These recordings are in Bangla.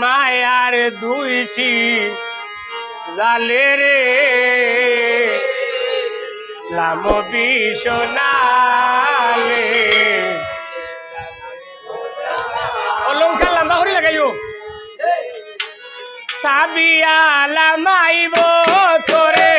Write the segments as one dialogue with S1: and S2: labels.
S1: মায়ার দুইটি জালে রে লাম বিশনালে অলংকার লম্বা করে লাগাইও সাবিয়া লামাইব তোরে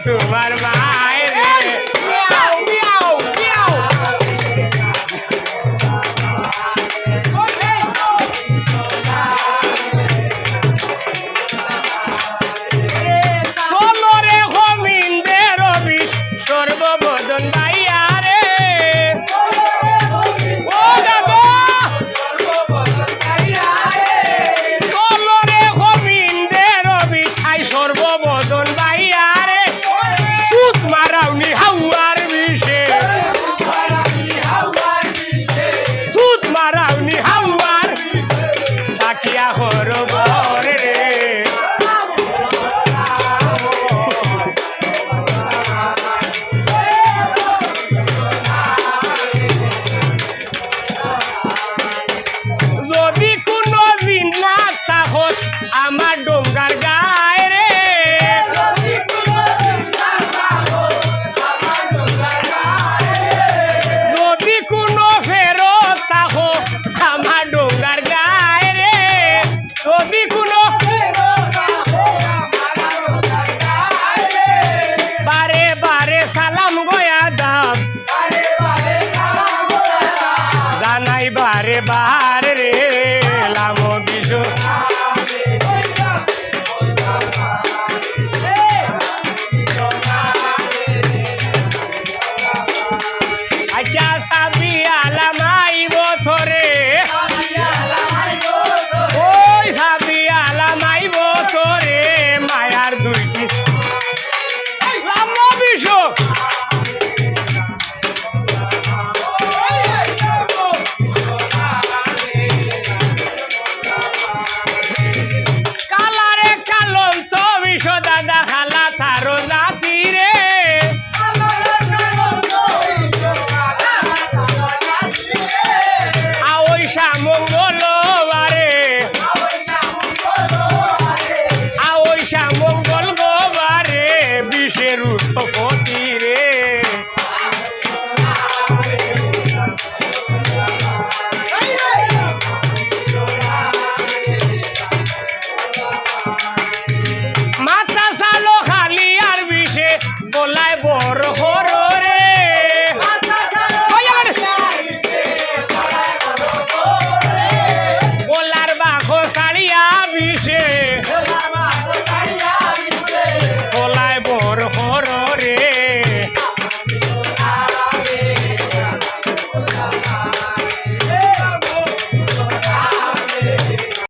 S1: তোমার মায়ের মিয়াও মিয়াও মিয়াও সোলরে গোবিন্দের রবি সর্ববদন ভাইয়া রে ও দাদা সোলরে গোবিন্দের রবি ছাই সর্ববদন ভাইয়া মারাউনি হাওয়ার বিষে সুদ মারাউনি হাওয়ার সাকিয়া হরবর রে যদি কোনো দিন না সাহস আমার ডোঙ্গার গায়ে রে বারে বারে রে লাম বিশু আচ্ছা সাবিয়া লামাইব তোরে ওই সাবিয়া লামাইব তোরে মায়ার দুইটি লাম বিশু মাথা সালো খালি আর বিষে গলায় বড়